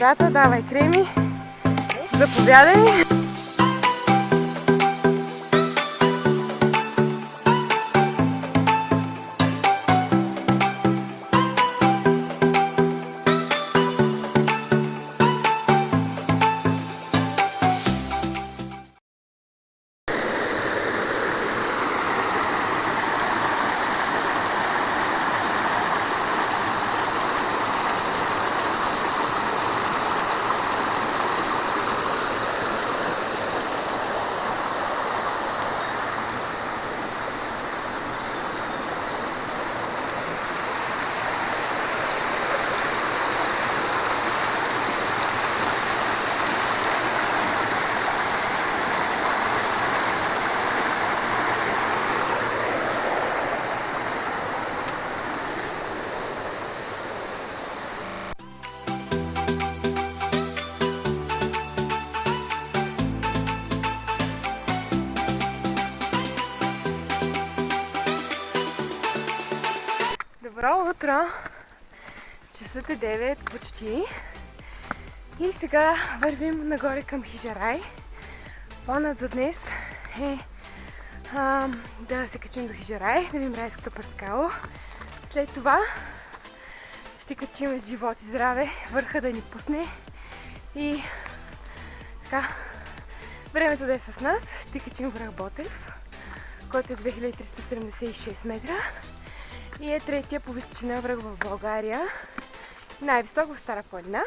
приятел, давай креми. Заповядай. Добро утро! Часът е 9 почти и сега вървим нагоре към Хижарай. Планът за днес е да се качим до Хижарай, да видим райското парскало. След това ще качим с живот и здраве върха да ни пусне и така времето да е с нас. Ще качим връх Ботев, който е 2376 метра. И е третия по височина връх в България. Най-висок в Стара планина.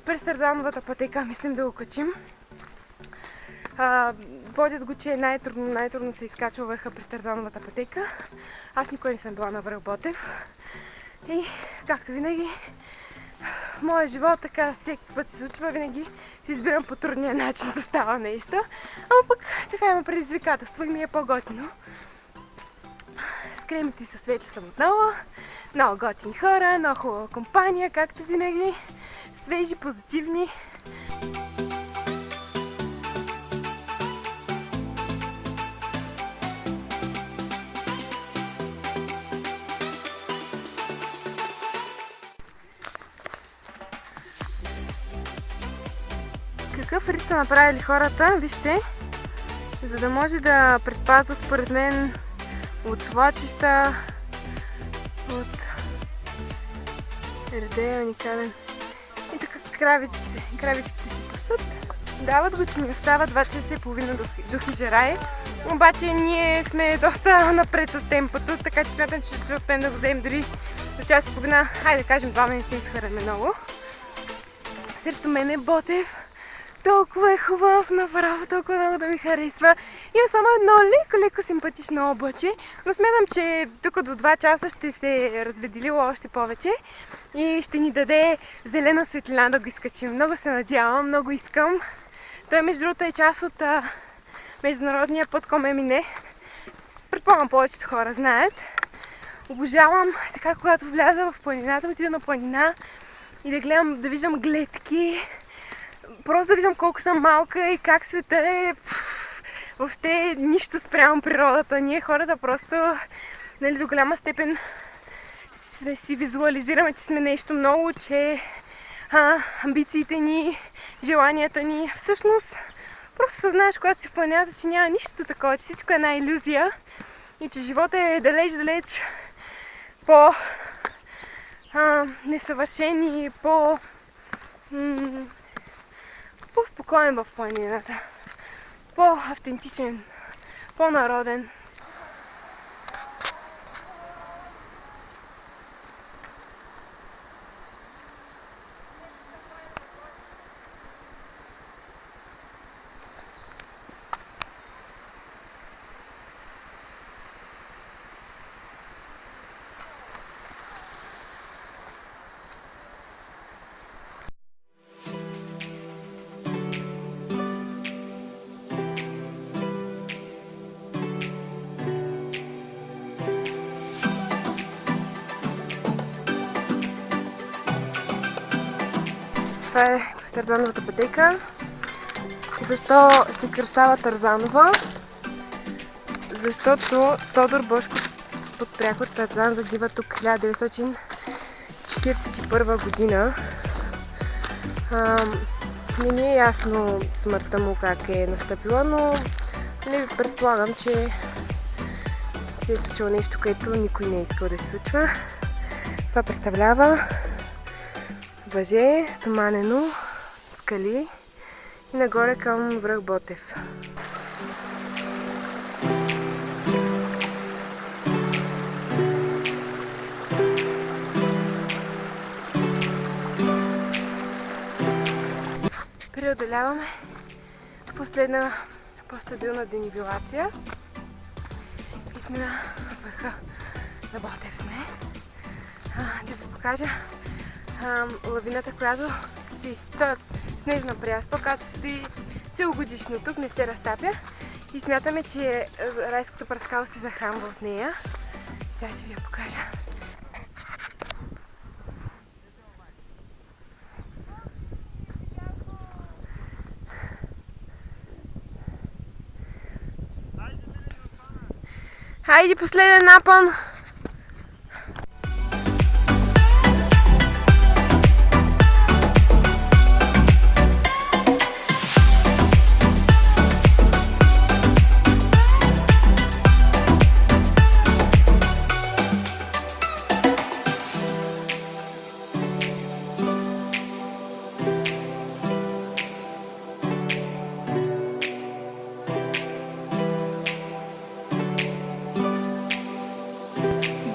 През Тарзановата пътека мислим да го качим. Водят го, че най-трудно се изкачва върха през Тарзановата пътека. Аз никой не съм била на връх Ботев. И както винаги, в моя живот така всеки път се случва, винаги си избирам по трудния начин да става нещо. Ама пък така има предизвикателство и ми е по-готино. Кремите са светли съм отново, много готини хора, много хубава компания, както винаги, свежи, позитивни. Какъв риск са направили хората, вижте, за да може да предпазват според мен от свлачища, от редея уникален. И така кравичките си пасат. Дават го, че ни остават 2 часа и половина до Хижарай. Обаче ние сме доста напред с темпото, така че смятам, че ще успеем да го вземем дори до час и половина. Хайде да кажем, 2 не се изхвърляме много. Срещу мен е Ботев. Толкова е хубав, направо толкова много да ми харесва. Има само едно леко симпатично облаче, но смятам, че тук до 2 часа ще се разведелило още повече и ще ни даде зелена светлина да го изкачим. Много се надявам, много искам. Той между другото е част от международния път Комемине. Предполагам, повечето хора знаят. Обожавам така, когато вляза в планината, отида на планина и да гледам, да виждам гледки. Просто да виждам колко съм малка и как света е въобще нищо спрямо природата. Ние хората просто до голяма степен си визуализираме, че сме нещо много, че амбициите ни, желанията ни. Всъщност, просто съзнаеш, когато си в планината, че няма нищо такова, че всичко е една илюзия и че живота е далеч по-несъвършен и по-спокоен в планината, по-автентичен, по-народен. Това е Тарзановата пътека. Защо се кръщава Тарзанова? Защото Тодор Бошков под прякор Тарзан загива тук 1900 1941 година. Не ми е ясно смъртта му как е настъпила, но не предполагам, че се е случило нещо, което никой не е искал да се случва. Това представлява въже, стоманено, скали и нагоре към връх Ботев. Преодоляваме последна по-стабилна денивелация и сме на върха на Ботев сме. Да ви покажа лавината, която си снежна пряспа, която стои целогодишно тук, не се разтапя и смятаме, че райското пръскало се захранва от нея. Сега ще ви я покажа. Хайде, последен напън! –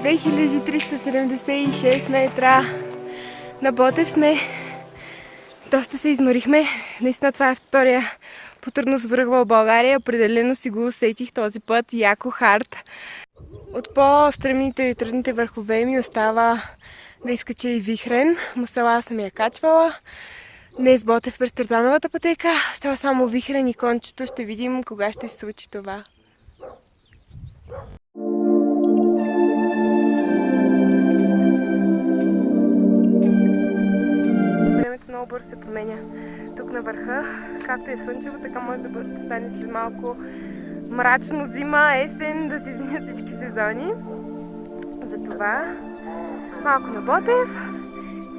2376 метра на Ботев сме. Доста се изморихме. Наистина това е втория по трудност връх в България. Определено си го усетих този път. Яко хард. От по-стръмните и трудните върхове ми остава да изкача и Вихрен. Мусала съм я качвала. Днес Ботев през Тързановата пътека. Остава само Вихрен и кончето. Ще видим кога ще се случи това. Много бързо се променя тук на върха. Както е слънчево, така може да стане след малко мрачно, зима, есен, да се изминят всички сезони. Затова малко на Ботев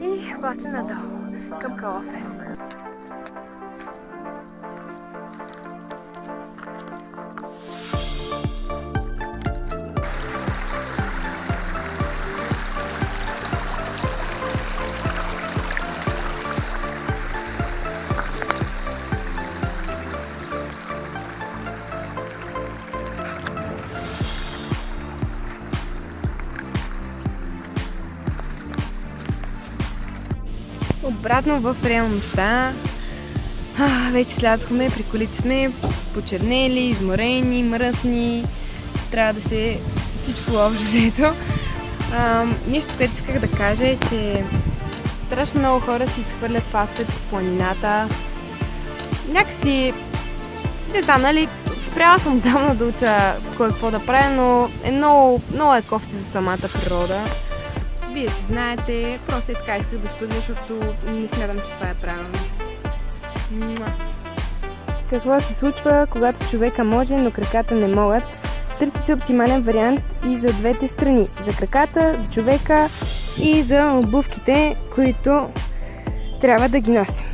и после надолу към Калофер. Обратно в реалността. Вече слязохме, при колите сме почернели, изморени, мръсни. Трябва да се всичко общо взето. Нещо, което исках да кажа е, че страшно много хора си изхвърлят фасфет в планината. Някакси, не знам, нали, спряла съм давно да уча кой какво да правя, но е много е кофти за самата природа. Вие си знаете, просто така исках да споделя, защото не смятам, че това е правилно. Какво се случва, когато човека може, но краката не могат? Търси се оптимален вариант и за двете страни. За краката, за човека и за обувките, които трябва да ги носим.